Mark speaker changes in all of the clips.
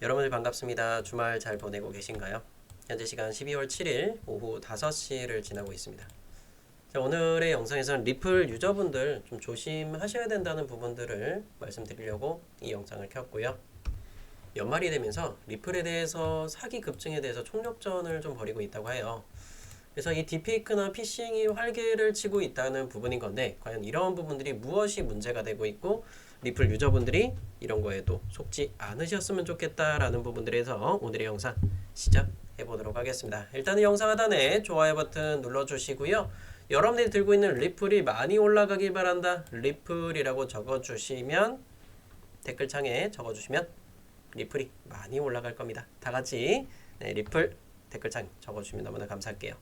Speaker 1: 여러분들 반갑습니다. 주말 잘 보내고 계신가요? 현재 시간 12월 7일 오후 5시를 지나고 있습니다. 자, 오늘의 영상에서는 리플 유저분들 좀 조심하셔야 된다는 부분들을 말씀드리려고 이 영상을 켰고요. 연말이 되면서 리플에 대해서 사기 급증에 대해서 총력전을 좀 벌이고 있다고 해요. 그래서 이 딥페이크나 피싱이 활개를 치고 있다는 부분인 건데, 과연 이런 부분들이 무엇이 문제가 되고 있고 리플 유저분들이 이런 거에도 속지 않으셨으면 좋겠다라는 부분들에서 오늘의 영상 시작해 보도록 하겠습니다. 일단은 영상 하단에 좋아요 버튼 눌러주시고요. 여러분들이 들고 있는 리플이 많이 올라가길 바란다, 리플이라고 적어주시면, 댓글창에 적어주시면 리플이 많이 올라갈 겁니다. 다같이 리플 댓글창 적어주시면 너무나 감사할게요.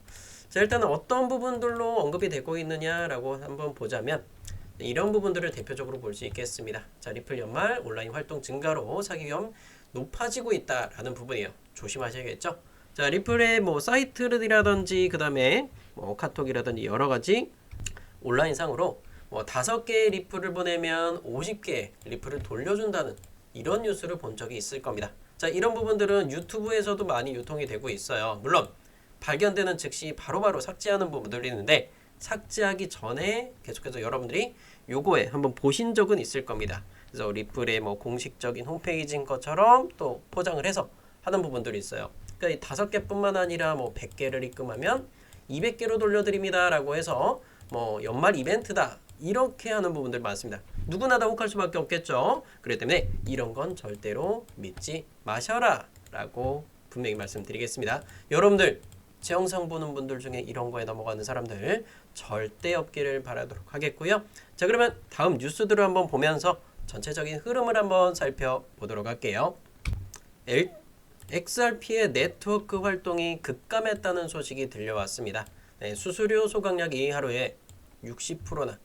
Speaker 1: 자, 일단은 어떤 부분들로 언급이 되고 있느냐라고 한번 보자면 이런 부분들을 대표적으로 볼 수 있겠습니다. 자, 리플 연말 온라인 활동 증가로 사기 위험 높아지고 있다라는 부분이에요. 조심하셔야겠죠. 자, 리플의 뭐 사이트라든지 그 다음에 뭐 카톡이라든지 여러 가지 온라인상으로 뭐 5개의 리플을 보내면 50개의 리플을 돌려준다는 이런 뉴스를 본 적이 있을 겁니다. 자, 이런 부분들은 유튜브에서도 많이 유통이 되고 있어요. 물론 발견되는 즉시 바로바로 삭제하는 부분들이 있는데, 삭제하기 전에 계속해서 여러분들이 요거에 한번 보신 적은 있을 겁니다. 그래서 리플의 뭐 공식적인 홈페이지인 것처럼 또 포장을 해서 하는 부분들이 있어요. 그러니까 5개뿐만 아니라 뭐 100개를 입금하면 200개로 돌려드립니다 라고 해서 뭐 연말 이벤트다 이렇게 하는 부분들 많습니다. 누구나 다 혹할 수밖에 없겠죠. 그렇기 때문에 이런 건 절대로 믿지 마셔라 라고 분명히 말씀드리겠습니다. 여러분들 제 영상 보는 분들 중에 이런 거에 넘어가는 사람들 절대 없기를 바라도록 하겠고요. 자, 그러면 다음 뉴스들을 한번 보면서 전체적인 흐름을 한번 살펴보도록 할게요. XRP의 네트워크 활동이 급감했다는 소식이 들려왔습니다. 네, 수수료 소각량이 하루에 60%나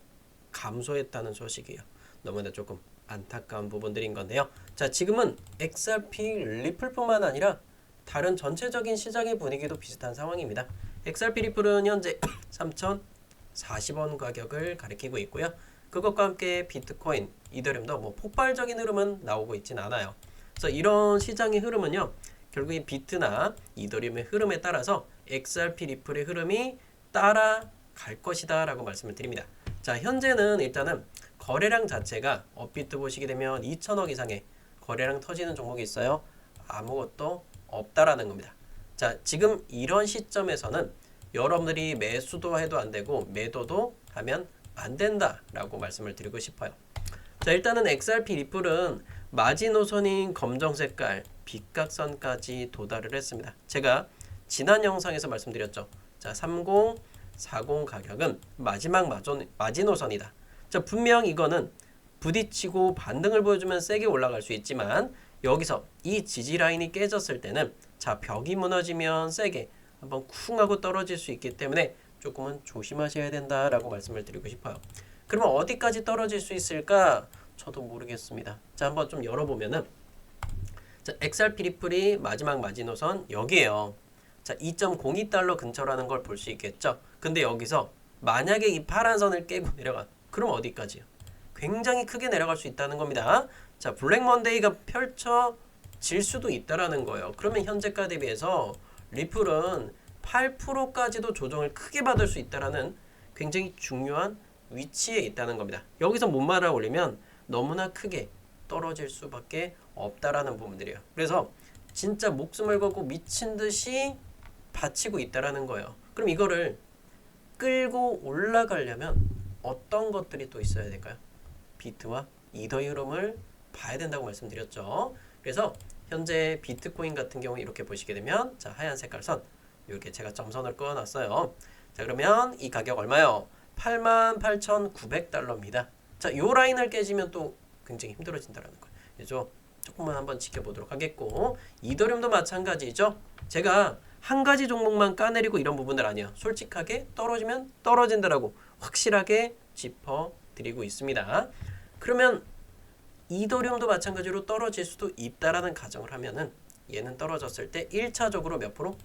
Speaker 1: 감소했다는 소식이에요. 너무나 조금 안타까운 부분들인 건데요. 자, 지금은 XRP 리플뿐만 아니라 다른 전체적인 시장의 분위기도 비슷한 상황입니다. XRP 리플은 현재 3,040원 가격을 가리키고 있고요. 그것과 함께 비트코인, 이더리움도 뭐 폭발적인 흐름은 나오고 있진 않아요. 그래서 이런 시장의 흐름은요, 결국 이 비트나 이더리움의 흐름에 따라서 XRP 리플의 흐름이 따라갈 것이다 라고 말씀을 드립니다. 자, 현재는 일단은 거래량 자체가 업비트 보시게 되면 2천억 이상의 거래량 터지는 종목이 있어요. 아무것도 없다라는 겁니다. 자, 지금 이런 시점에서는 여러분들이 매수도 해도 안 되고 매도도 하면 안 된다라고 말씀을 드리고 싶어요. 자, 일단은 XRP 리플은 마지노선인 검정 색깔 빗각선까지 도달을 했습니다. 제가 지난 영상에서 말씀드렸죠. 자, 3040 가격은 마지막 마지노선이다. 자, 분명 이거는 부딪히고 반등을 보여주면 세게 올라갈 수 있지만, 여기서 이 지지 라인이 깨졌을 때는 자, 벽이 무너지면 세게 한번 쿵 하고 떨어질 수 있기 때문에 조금은 조심하셔야 된다라고 말씀을 드리고 싶어요. 그러면 어디까지 떨어질 수 있을까? 저도 모르겠습니다. 자, 한번 좀 열어보면은, 자, XRP 리플이 마지막 마지노선 여기에요. 자, 2.02달러 근처라는 걸 볼 수 있겠죠. 근데 여기서 만약에 이 파란 선을 깨고 내려가, 그럼 어디까지요? 굉장히 크게 내려갈 수 있다는 겁니다. 자, 블랙 먼데이가 펼쳐질 수도 있다라는 거예요. 그러면 현재가 대비해서 리플은 8%까지도 조정을 크게 받을 수 있다라는 굉장히 중요한 위치에 있다는 겁니다. 여기서 못 말아 올리면 너무나 크게 떨어질 수밖에 없다라는 부분들이에요. 그래서 진짜 목숨을 걸고 미친 듯이 바치고 있다라는 거예요. 그럼 이거를 끌고 올라가려면 어떤 것들이 또 있어야 될까요? 비트와 이더의 흐름을 봐야 된다고 말씀드렸죠. 그래서 현재 비트코인 같은 경우 이렇게 보시게 되면, 자, 하얀 색깔 선 이렇게 제가 점선을 그어놨어요. 자, 그러면 이 가격 얼마요? 88,900달러입니다. 자, 요 라인을 깨지면 또 굉장히 힘들어진다는 거예요. 그래서 조금만 한번 지켜보도록 하겠고, 이더리움도 마찬가지죠. 제가 한 가지 종목만 까내리고 이런 부분들 아니에요. 솔직하게 떨어지면 떨어진다라고 확실하게 짚어드리고 있습니다. 그러면 이더리움도 마찬가지로 떨어질 수도 있다라는 가정을 하면은, 얘는 떨어졌을 때 1차적으로 몇 프로?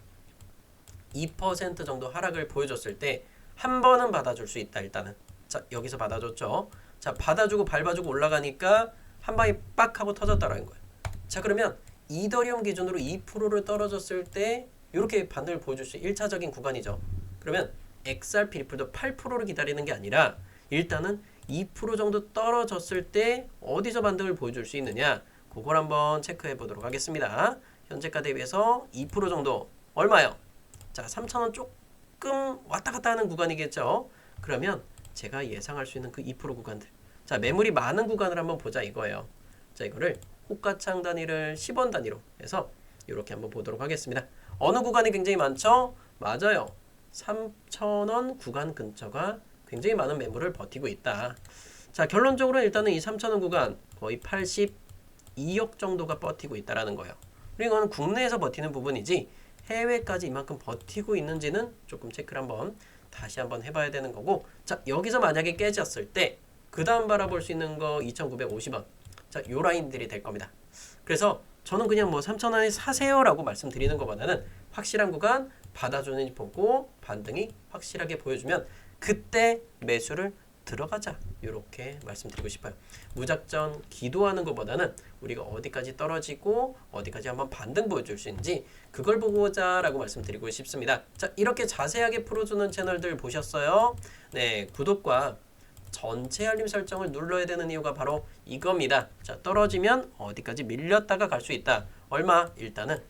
Speaker 1: 2% 정도 하락을 보여줬을 때 한 번은 받아줄 수 있다. 일단은 자, 여기서 받아줬죠. 자, 받아주고 밟아주고 올라가니까 한 방에 빡 하고 터졌다라는 거예요. 자, 그러면 이더리움 기준으로 2%를 떨어졌을 때 이렇게 반등을 보여줄 수 있는 1차적인 구간이죠. 그러면 XRP 리플도 8%를 기다리는 게 아니라 일단은 2% 정도 떨어졌을 때 어디서 반등을 보여줄 수 있느냐, 그걸 한번 체크해 보도록 하겠습니다. 현재가 대비해서 2% 정도 얼마요? 자, 3,000원 조금 왔다 갔다 하는 구간이겠죠. 그러면 제가 예상할 수 있는 그 2% 구간들, 자, 매물이 많은 구간을 한번 보자 이거예요. 자, 이거를 호가창 단위를 10원 단위로 해서 이렇게 한번 보도록 하겠습니다. 어느 구간이 굉장히 많죠? 맞아요. 3,000원 구간 근처가 굉장히 많은 매물을 버티고 있다. 자, 결론적으로 일단은 이 3,000원 구간 거의 82억 정도가 버티고 있다라는 거예요. 그리고 이건 국내에서 버티는 부분이지 해외까지 이만큼 버티고 있는지는 조금 체크를 다시 한번 해봐야 되는 거고, 자, 여기서 만약에 깨졌을 때 그 다음 바라볼 수 있는 거 2,950원. 자, 요 라인들이 될 겁니다. 그래서 저는 그냥 뭐 3,000원에 사세요라고 말씀드리는 것보다는 확실한 구간 받아주는지 보고 반등이 확실하게 보여주면 그때 매수를 들어가자, 이렇게 말씀드리고 싶어요. 무작정 기도하는 것보다는 우리가 어디까지 떨어지고 어디까지 한번 반등 보여줄 수 있는지 그걸 보고자 라고 말씀드리고 싶습니다. 자, 이렇게 자세하게 풀어주는 채널들 보셨어요? 네, 구독과 전체 알림 설정을 눌러야 되는 이유가 바로 이겁니다. 자, 떨어지면 어디까지 밀렸다가 갈 수 있다. 얼마? 일단은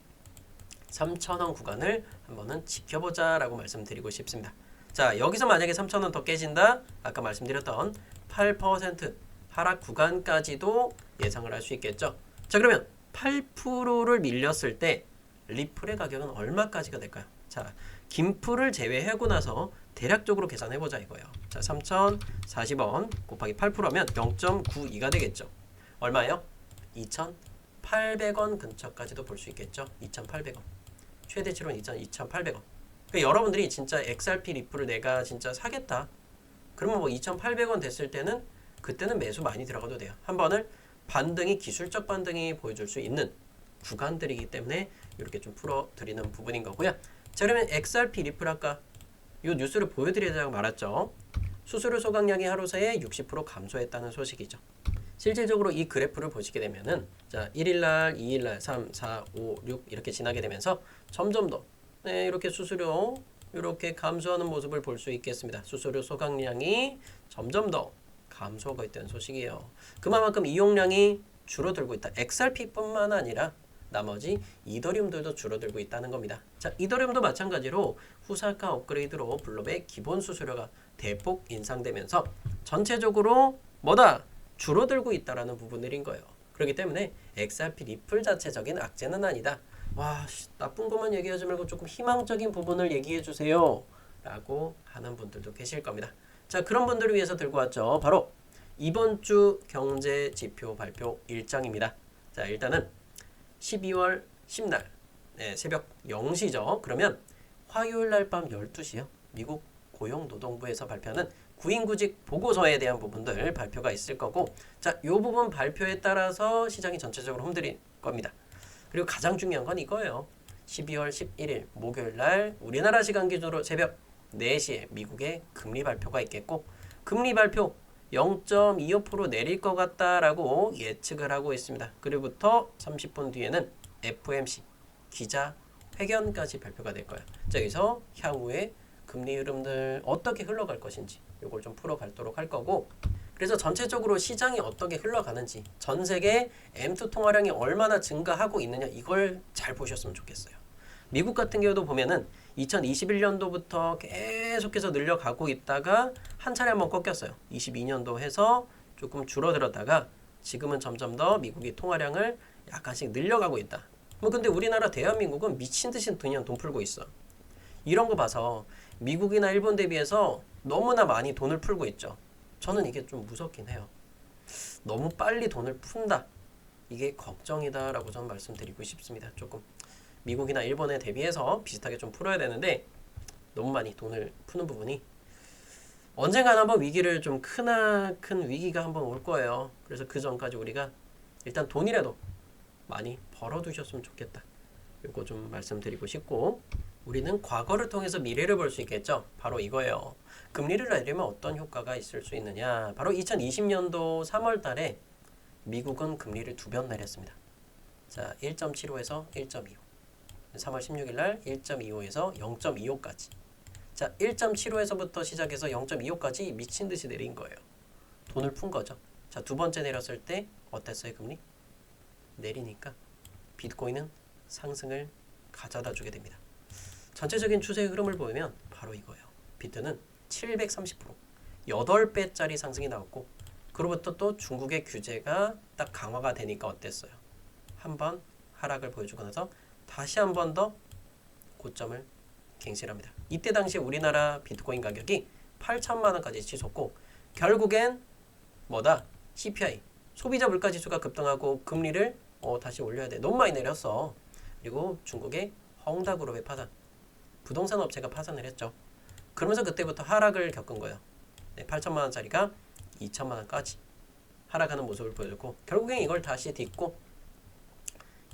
Speaker 1: 3,000원 구간을 한번은 지켜보자 라고 말씀드리고 싶습니다. 자, 여기서 만약에 3,000원 더 깨진다, 아까 말씀드렸던 8% 하락 구간까지도 예상을 할 수 있겠죠. 자, 그러면 8%를 밀렸을 때 리플의 가격은 얼마까지가 될까요? 자, 김풀을 제외하고 나서 대략적으로 계산해보자 이거예요. 자, 3,040원 곱하기 8%하면 0.92가 되겠죠. 얼마예요? 2,800원 근처까지도 볼 수 있겠죠. 2,800원. 최대치로는 2,800원. 그러니까 여러분들이 진짜 XRP 리플을 내가 진짜 사겠다, 그러면 뭐 2,800원 됐을 때는 그때는 매수 많이 들어가도 돼요. 한 번을 반등이, 기술적 반등이 보여줄 수 있는 구간들이기 때문에 이렇게 좀 풀어드리는 부분인 거고요. 자, 그러면 XRP 리플 아까 이 뉴스를 보여드리자고 말았죠. 수수료 소각량이 하루 새에 60% 감소했다는 소식이죠. 실질적으로 이 그래프를 보시게 되면은, 자, 1일날, 2일날, 3, 4, 5, 6 이렇게 지나게 되면서 점점 더 이렇게 수수료 이렇게 감소하는 모습을 볼 수 있겠습니다. 수수료 소각량이 점점 더 감소하고 있다는 소식이에요. 그만큼 이용량이 줄어들고 있다. XRP뿐만 아니라 나머지 이더리움들도 줄어들고 있다는 겁니다. 자, 이더리움도 마찬가지로 후사카 업그레이드로 블록의 기본 수수료가 대폭 인상되면서 전체적으로 뭐다? 줄어들고 있다라는 부분들인 거예요. 그렇기 때문에 XRP 리플 자체적인 악재는 아니다. 와, 나쁜 것만 얘기하지 말고 조금 희망적인 부분을 얘기해 주세요 라고 하는 분들도 계실 겁니다. 자, 그런 분들을 위해서 들고 왔죠. 바로 이번 주 경제 지표 발표 일정입니다. 자, 일단은 12월 10날 새벽 0시죠. 그러면 화요일 날 밤 12시요. 미국 고용노동부에서 발표하는 구인구직 보고서에 대한 부분들 발표가 있을 거고, 자, 이 부분 발표에 따라서 시장이 전체적으로 흔들릴 겁니다. 그리고 가장 중요한 건 이거예요. 12월 11일 목요일 날 우리나라 시간 기준으로 새벽 4시에 미국의 금리 발표가 있겠고, 금리 발표 0.25% 내릴 것 같다라고 예측을 하고 있습니다. 그리고부터 30분 뒤에는 FOMC 기자회견까지 발표가 될 거예요. 자, 여기서 향후에 금리 흐름들 어떻게 흘러갈 것인지 이걸 좀 풀어가도록 할 거고, 그래서 전체적으로 시장이 어떻게 흘러가는지, 전 세계 M2 통화량이 얼마나 증가하고 있느냐, 이걸 잘 보셨으면 좋겠어요. 미국 같은 경우도 보면은 2021년도부터 계속해서 늘려가고 있다가 한 차례 한번 꺾였어요. 22년도 해서 조금 줄어들었다가 지금은 점점 더 미국이 통화량을 약간씩 늘려가고 있다. 뭐 근데 우리나라 대한민국은 미친 듯이 그냥 돈 풀고 있어. 이런 거 봐서 미국이나 일본 대비해서 너무나 많이 돈을 풀고 있죠. 저는 이게 좀 무섭긴 해요. 너무 빨리 돈을 푼다, 이게 걱정이다라고 저는 말씀드리고 싶습니다. 조금 미국이나 일본에 대비해서 비슷하게 좀 풀어야 되는데 너무 많이 돈을 푸는 부분이 언젠가 한번 위기를 좀 크나큰 위기가 한번 올 거예요. 그래서 그 전까지 우리가 일단 돈이라도 많이 벌어두셨으면 좋겠다. 이거 좀 말씀드리고 싶고, 우리는 과거를 통해서 미래를 볼 수 있겠죠. 바로 이거예요. 금리를 내리면 어떤 효과가 있을 수 있느냐. 바로 2020년도 3월 달에 미국은 금리를 2번 내렸습니다. 자, 1.75에서 1.25. 3월 16일 날 1.25에서 0.25까지. 자, 1.75에서부터 시작해서 0.25까지 미친 듯이 내린 거예요. 돈을 푼 거죠. 자, 두 번째 내렸을 때 어땠어요, 금리? 내리니까 비트코인은 상승을 가져다 주게 됩니다. 전체적인 추세 흐름을 보면 바로 이거예요. 비트는 730%, 8배짜리 상승이 나왔고, 그로부터 또 중국의 규제가 딱 강화가 되니까 어땠어요? 한번 하락을 보여주고 나서 다시 한 번 더 고점을 갱신합니다. 이때 당시 우리나라 비트코인 가격이 8천만 원까지 치솟고, 결국엔 뭐다? CPI, 소비자 물가지수가 급등하고 금리를 다시 올려야 돼. 너무 많이 내렸어. 그리고 중국의 헝다그룹의 파산, 부동산 업체가 파산을 했죠. 그러면서 그때부터 하락을 겪은 거예요. 네, 8천만 원짜리가 2천만 원까지 하락하는 모습을 보여줬고, 결국엔 이걸 다시 딛고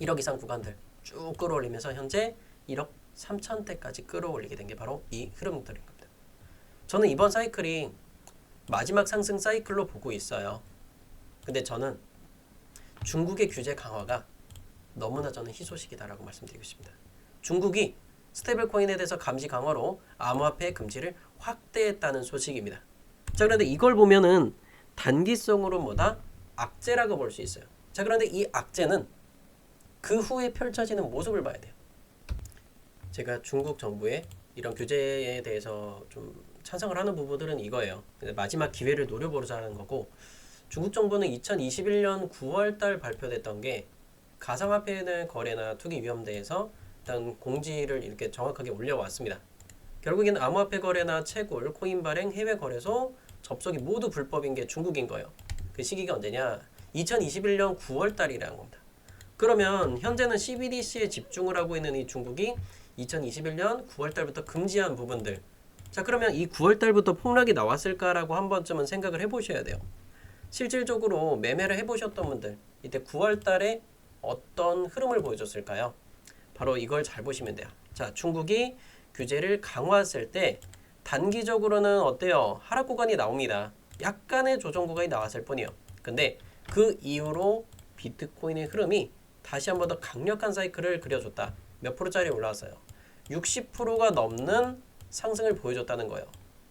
Speaker 1: 1억 이상 구간들 쭉 끌어올리면서 현재 1억 3천대까지 끌어올리게 된 게 바로 이 흐름들인 겁니다. 저는 이번 사이클이 마지막 상승 사이클로 보고 있어요. 근데 저는 중국의 규제 강화가 너무나 저는 희소식이다라고 말씀드리고 싶습니다. 중국이 스테이블 코인에 대해서 감시 강화로 암호화폐 금지를 확대했다는 소식입니다. 자, 그런데 이걸 보면은 단기성으로 뭐다? 악재라고 볼 수 있어요. 자, 그런데 이 악재는 그 후에 펼쳐지는 모습을 봐야 돼요. 제가 중국 정부의 이런 규제에 대해서 좀 찬성을 하는 부분들은 이거예요. 마지막 기회를 노려보자는 거고, 중국 정부는 2021년 9월달 발표됐던 게 가상화폐 거래나 투기 위험대에서 일단 공지를 이렇게 정확하게 올려왔습니다. 결국에는 암호화폐 거래나 채굴, 코인 발행, 해외 거래소 접속이 모두 불법인 게 중국인 거예요. 그 시기가 언제냐? 2021년 9월달이라는 겁니다. 그러면 현재는 CBDC에 집중을 하고 있는 이 중국이 2021년 9월달부터 금지한 부분들. 자, 그러면 이 9월달부터 폭락이 나왔을까라고 한 번쯤은 생각을 해보셔야 돼요. 실질적으로 매매를 해보셨던 분들, 이때 9월달에 어떤 흐름을 보여줬을까요? 바로 이걸 잘 보시면 돼요. 자, 중국이 규제를 강화했을 때 단기적으로는 어때요? 하락 구간이 나옵니다. 약간의 조정 구간이 나왔을 뿐이에요. 근데 그 이후로 비트코인의 흐름이 다시 한 번 더 강력한 사이클을 그려줬다. 몇 프로짜리 올라왔어요? 60%가 넘는 상승을 보여줬다는 거예요.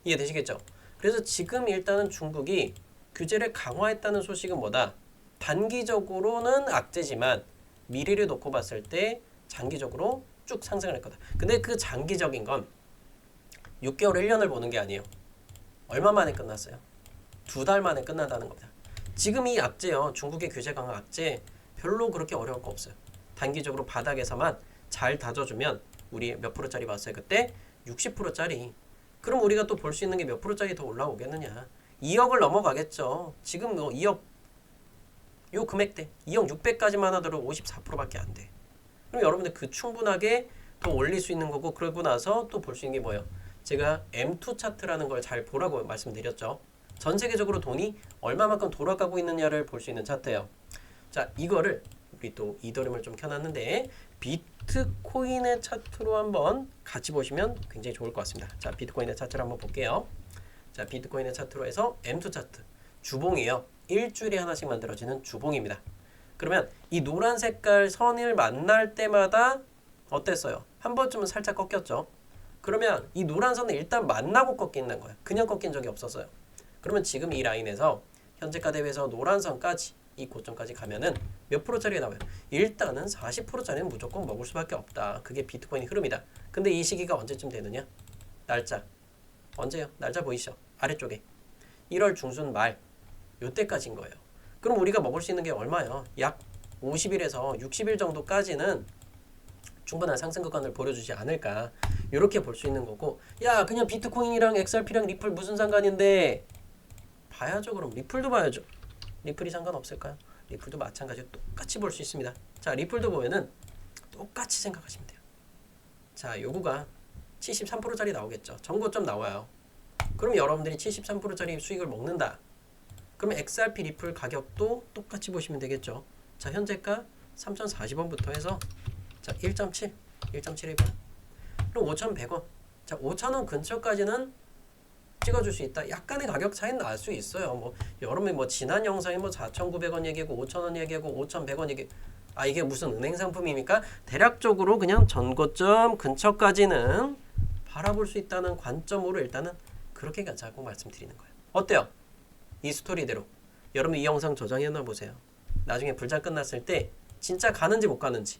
Speaker 1: 이해되시겠죠? 그래서 지금 일단은 중국이 규제를 강화했다는 소식은 뭐다? 단기적으로는 악재지만 미래를 놓고 봤을 때 장기적으로 쭉 상승을 할 거다. 근데 그 장기적인 건 6개월, 1년을 보는 게 아니에요. 얼마 만에 끝났어요? 2달 만에 끝난다는 겁니다. 지금 이 악재요. 중국의 규제 강화 악재 별로 그렇게 어려울 거 없어요. 단기적으로 바닥에서만 잘 다져주면 우리 몇 프로짜리 봤어요? 그때 60%짜리. 그럼 우리가 또 볼 수 있는 게 몇 프로짜리 더 올라오겠느냐? 2억을 넘어가겠죠. 지금 뭐 2억 요 금액대 2억 600까지만 하더라도 54%밖에 안 돼. 그럼 여러분들 그 충분하게 더 올릴 수 있는 거고, 그러고 나서 또 볼 수 있는 게 뭐예요? 제가 M2 차트라는 걸 잘 보라고 말씀드렸죠. 전 세계적으로 돈이 얼마만큼 돌아가고 있느냐를 볼 수 있는 차트예요. 자, 이거를 우리 또 이더리움을 좀 켜놨는데 비트코인의 차트로 한번 같이 보시면 굉장히 좋을 것 같습니다. 자, 비트코인의 차트를 한번 볼게요. 자, 비트코인의 차트로 해서 M2 차트 주봉이에요. 일주일에 하나씩 만들어지는 주봉입니다. 그러면 이 노란 색깔 선을 만날 때마다 어땠어요? 한 번쯤은 살짝 꺾였죠. 그러면 이 노란 선을 일단 만나고 꺾인다는 거예요. 그냥 꺾인 적이 없었어요. 그러면 지금 이 라인에서 현재가 대비해서 노란 선까지 이 고점까지 가면은 몇 프로짜리 나와요? 일단은 40%짜리는 무조건 먹을 수밖에 없다. 그게 비트코인 흐름이다. 근데 이 시기가 언제쯤 되느냐? 날짜. 언제요? 날짜 보이시죠? 아래쪽에. 1월 중순 말. 요때까지인 거예요. 그럼 우리가 먹을 수 있는 게 얼마예요? 약 50일에서 60일 정도까지는 충분한 상승 구간을 보여주지 않을까. 이렇게 볼 수 있는 거고, 야, 그냥 비트코인이랑 XRP랑 리플 무슨 상관인데? 봐야죠. 그럼 리플도 봐야죠. 리플이 상관없을까요? 리플도 마찬가지로 똑같이 볼 수 있습니다. 자, 리플도 보면은 똑같이 생각하시면 돼요. 자, 요거가 73%짜리 나오겠죠. 정고점 나와요. 그럼 여러분들이 73%짜리 수익을 먹는다. 그러면 XRP 리플 가격도 똑같이 보시면 되겠죠. 자, 현재가 3,040원부터 해서 자, 1.7, 1.71번. 그럼 5,100원. 자, 5,000원 근처까지는 찍어줄 수 있다. 약간의 가격 차이는 날 수 있어요. 뭐 여러분이 뭐 지난 영상에 뭐 4,900원 얘기하고 5,000원 얘기하고 5,100원 얘기 아 이게 무슨 은행 상품입니까? 대략적으로 그냥 전고점 근처까지는 바라볼 수 있다는 관점으로 일단은 그렇게 가자고 말씀드리는 거예요. 어때요? 이 스토리대로 여러분 이 영상 저장해놔 보세요. 나중에 불장 끝났을 때 진짜 가는지 못 가는지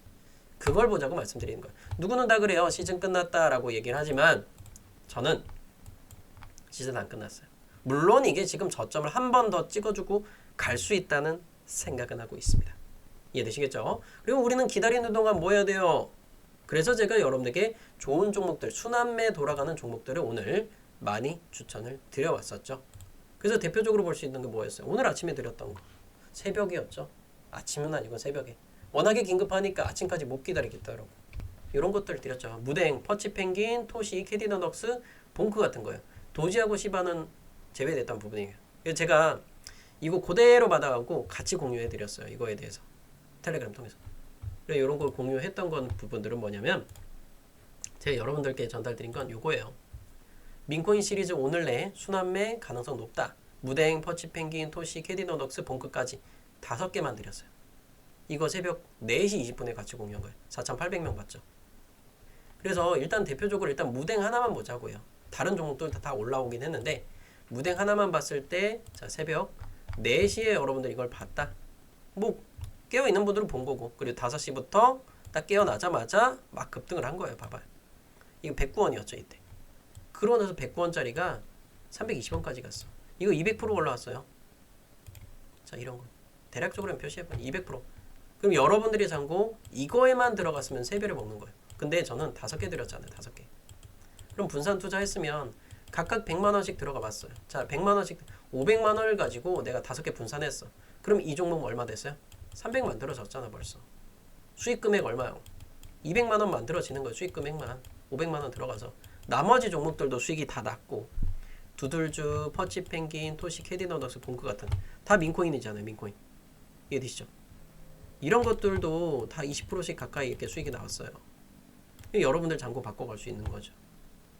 Speaker 1: 그걸 보자고 말씀드리는 거예요. 누구는 다 그래요. 시즌 끝났다라고 얘기를 하지만 저는 시즌 안 끝났어요. 물론 이게 지금 저점을 한 번 더 찍어주고 갈 수 있다는 생각은 하고 있습니다. 이해되시겠죠? 그리고 우리는 기다리는 동안 뭐 해야 돼요? 그래서 제가 여러분들께 좋은 종목들, 순환매 돌아가는 종목들을 오늘 많이 추천을 드려왔었죠. 그래서 대표적으로 볼 수 있는 게 뭐였어요? 오늘 아침에 드렸던 거. 새벽이었죠. 아침은 아니고 새벽에. 워낙에 긴급하니까 아침까지 못 기다리겠다라고. 이런 것들 드렸죠. 무댕, 퍼치펭귄, 토시, 캐디너덕스, 봉크 같은 거예요. 도지하고 시바는 제외됐던 부분이에요. 그래서 제가 이거 그대로 받아가고 같이 공유해드렸어요. 이거에 대해서. 텔레그램 통해서. 그래서 이런 걸 공유했던 건 부분들은 뭐냐면 제가 여러분들께 전달드린 건 이거예요. 민코인 시리즈 오늘 내 순환매 가능성 높다. 무댕, 퍼치펭귄, 토시, 캐디너덕스, 봉크까지 5개만 드렸어요. 이거 새벽 4시 20분에 같이 공유한 거예요. 4,800명 봤죠. 그래서 일단 대표적으로 일단 무댕 하나만 보자고요. 다른 종목들 다 올라오긴 했는데 무댕 하나만 봤을 때 자, 새벽 4시에 여러분들 이걸 봤다. 뭐 깨어있는 분들은 본 거고 그리고 5시부터 딱 깨어나자마자 막 급등을 한 거예요. 봐봐요. 이거 109원이었죠 이때. 그러고 나서 109원짜리가 320원까지 갔어. 이거 200% 올라왔어요. 자 이런 거 대략적으로 표시해봐요. 200%. 그럼 여러분들이 잔고 이거에만 들어갔으면 3배를 먹는 거예요. 근데 저는 5개 드렸잖아요. 5개. 그럼 분산 투자했으면 각각 100만원씩 들어가 봤어요. 자 100만원씩 500만원을 가지고 내가 5개 분산했어. 그럼 이 종목 얼마 됐어요? 300 만들어졌잖아 벌써. 수익 금액 얼마요? 200만원 만들어지는 거예요. 수익 금액만 500만원 들어가서 나머지 종목들도 수익이 다 났고 두들주, 퍼치펭귄, 토시, 캐디너덕스, 봉크 같은 다 민코인이잖아요. 민코인. 이해되시죠? 이런 것들도 다 20%씩 가까이 이렇게 수익이 나왔어요. 여러분들 잔고 바꿔갈 수 있는 거죠.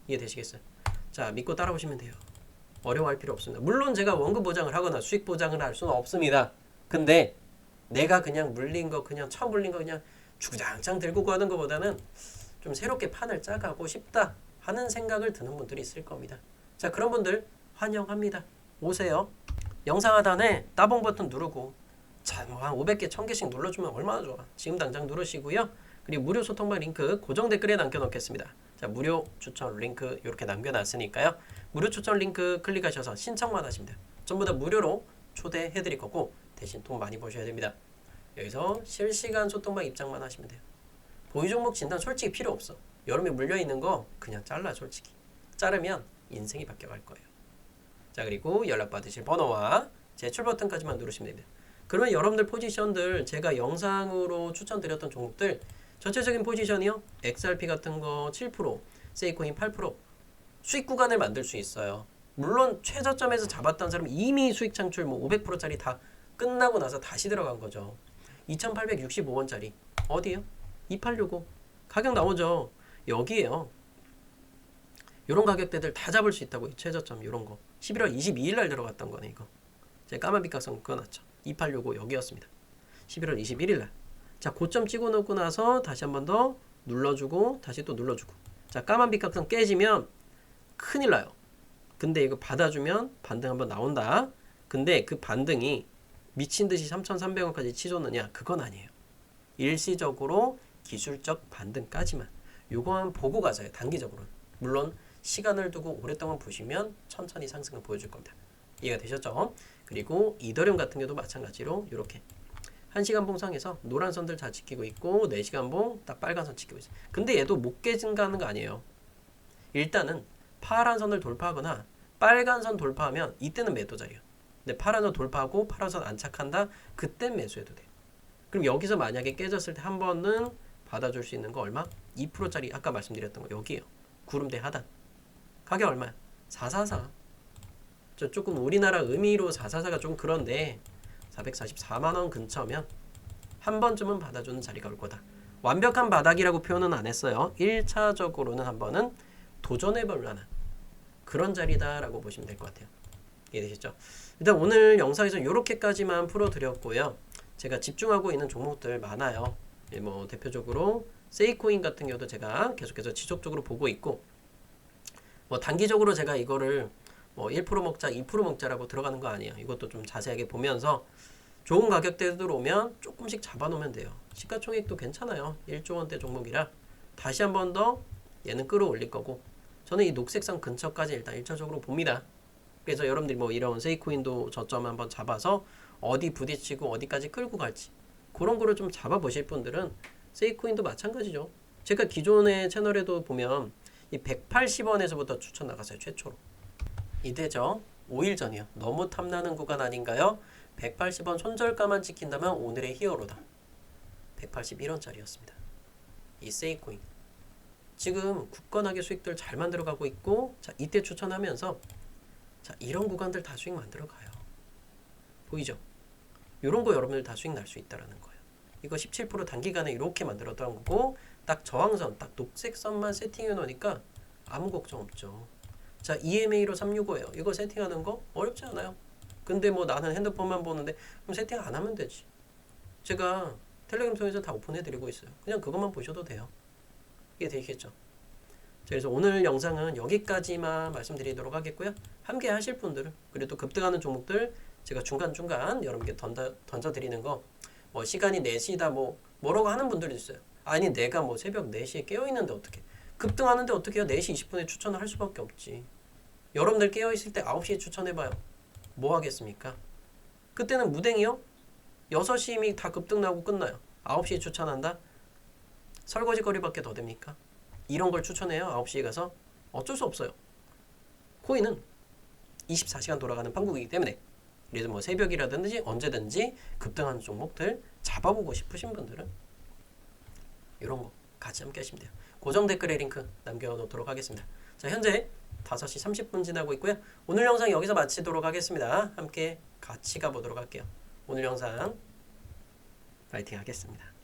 Speaker 1: 이해되시겠어요? 자 믿고 따라오시면 돼요. 어려워할 필요 없습니다. 물론 제가 원금 보장을 하거나 수익 보장을 할 수는 없습니다. 근데 내가 그냥 물린 거 그냥 처음 물린 거 그냥 주구장창 들고 가는 것보다는 좀 새롭게 판을 짜가고 싶다 하는 생각을 드는 분들이 있을 겁니다. 자 그런 분들 환영합니다. 오세요. 영상 하단에 따봉 버튼 누르고 자 뭐 한 500개 1000개씩 눌러주면 얼마나 좋아. 지금 당장 누르시고요. 그리고 무료 소통방 링크 고정 댓글에 남겨놓겠습니다. 자 무료 추천 링크 이렇게 남겨놨으니까요. 무료 추천 링크 클릭하셔서 신청만 하시면 돼요. 전부 다 무료로 초대해드릴 거고 대신 돈 많이 버셔야 됩니다. 여기서 실시간 소통방 입장만 하시면 돼요. 보유 종목 진단 솔직히 필요 없어. 여름에 물려있는 거 그냥 잘라 솔직히. 자르면 인생이 바뀌어갈 거예요. 자 그리고 연락받으실 번호와 제출 버튼까지만 누르시면 됩니다. 그러면 여러분들 포지션들 제가 영상으로 추천드렸던 종목들 전체적인 포지션이요. XRP 같은 거 7%, 세이코인 8% 수익 구간을 만들 수 있어요. 물론 최저점에서 잡았던 사람은 이미 수익 창출 뭐 500%짜리 다 끝나고 나서 다시 들어간 거죠. 2865원짜리 어디요? 2865 가격 나오죠. 여기에요. 요런 가격대들 다 잡을 수 있다고요. 최저점 요런 거 11월 22일 날 들어갔던 거네 이거. 제가 까만 빛각성 그어놨죠. 2865 여기였습니다. 11월 21일 날. 자 고점 찍어 놓고 나서 다시 한 번 더 눌러주고 다시 또 눌러주고. 자 까만 빛각성 깨지면 큰일 나요. 근데 이거 받아주면 반등 한번 나온다. 근데 그 반등이 미친듯이 3,300원까지 치솟느냐? 그건 아니에요. 일시적으로 기술적 반등까지만. 요거만 보고 가세요. 단기적으로는. 물론 시간을 두고 오랫동안 보시면 천천히 상승을 보여줄 겁니다. 이해가 되셨죠? 그리고 이더리움 같은 경우도 마찬가지로 이렇게 1시간 봉상에서 노란 선들 다 지키고 있고 4시간 봉 딱 빨간 선 지키고 있어요. 근데 얘도 못 깨진다는 거 아니에요. 일단은 파란 선을 돌파하거나 빨간 선 돌파하면 이때는 매도 자리예요. 근데 파란 선 돌파하고 파란 선 안착한다? 그땐 매수해도 돼요. 그럼 여기서 만약에 깨졌을 때 한 번은 받아줄 수 있는 거 얼마? 2%짜리 아까 말씀드렸던 거 여기에요. 구름대 하단. 가격 얼마야? 444. 저 조금 우리나라 의미로 444가 좀 그런데 444만원 근처면 한 번쯤은 받아주는 자리가 올 거다. 완벽한 바닥이라고 표현은 안 했어요. 1차적으로는 한 번은 도전해볼 만한 그런 자리다라고 보시면 될 것 같아요. 이해되셨죠? 일단 오늘 영상에서 이렇게까지만 풀어드렸고요. 제가 집중하고 있는 종목들 많아요. 예, 뭐 대표적으로 세이코인 같은 경우도 제가 계속해서 지속적으로 보고 있고, 뭐 단기적으로 제가 이거를 뭐 1% 먹자, 2% 먹자라고 들어가는 거 아니에요. 이것도 좀 자세하게 보면서 좋은 가격대 들어오면 조금씩 잡아놓으면 돼요. 시가총액도 괜찮아요. 1조 원대 종목이라 다시 한 번 더 얘는 끌어올릴 거고, 저는 이 녹색선 근처까지 일단 1차적으로 봅니다. 그래서 여러분들이 뭐 이런 세이코인도 저점 한번 잡아서 어디 부딪히고 어디까지 끌고 갈지 그런 거를 좀 잡아보실 분들은 세이코인도 마찬가지죠. 제가 기존의 채널에도 보면 이 180원에서부터 추천 나갔어요. 최초로. 이때죠. 5일 전이요. 너무 탐나는 구간 아닌가요? 180원 손절가만 지킨다면 오늘의 히어로다. 181원짜리였습니다. 이 세이코인. 지금 굳건하게 수익들 잘 만들어가고 있고, 자 이때 추천하면서 자 이런 구간들 다 수익 만들어가요. 보이죠? 이런 거 여러분들 다 수익 날 수 있다라는 거예요. 이거 17% 단기간에 이렇게 만들었던 거고, 딱 저항선, 딱 녹색 선만 세팅해 놓으니까 아무 걱정 없죠. 자 EMA로 365예요. 이거 세팅하는 거 어렵지 않아요. 근데 뭐 나는 핸드폰만 보는데 그럼 세팅 안 하면 되지. 제가 텔레그램 통해서 다 오픈해 드리고 있어요. 그냥 그것만 보셔도 돼요. 이게 되겠죠. 그래서 오늘 영상은 여기까지만 말씀드리도록 하겠고요. 함께 하실 분들은, 그리고 또 급등하는 종목들 제가 중간중간 여러분께 던져드리는 거, 뭐 시간이 4시다 뭐라고 하는 분들도 있어요. 아니 내가 뭐 새벽 4시에 깨어있는데 어떻게 급등하는데 어떻게 해요? 4시 20분에 추천을 할 수밖에 없지. 여러분들 깨어있을 때 9시에 추천해봐요. 뭐 하겠습니까? 그때는 무댕이요? 6시 이미 다 급등 나고 끝나요. 9시에 추천한다? 설거지 거리밖에 더 됩니까? 이런 걸 추천해요. 9시에 가서? 어쩔 수 없어요. 코인은 24시간 돌아가는 판국이기 때문에, 그래서 뭐 새벽이라든지 언제든지 급등하는 종목들 잡아보고 싶으신 분들은 이런 거 같이 함께 하시면 돼요. 고정 댓글에 링크 남겨놓도록 하겠습니다. 자, 현재 5시 30분 지나고 있고요. 오늘 영상 여기서 마치도록 하겠습니다. 함께 같이 가보도록 할게요. 오늘 영상 파이팅 하겠습니다.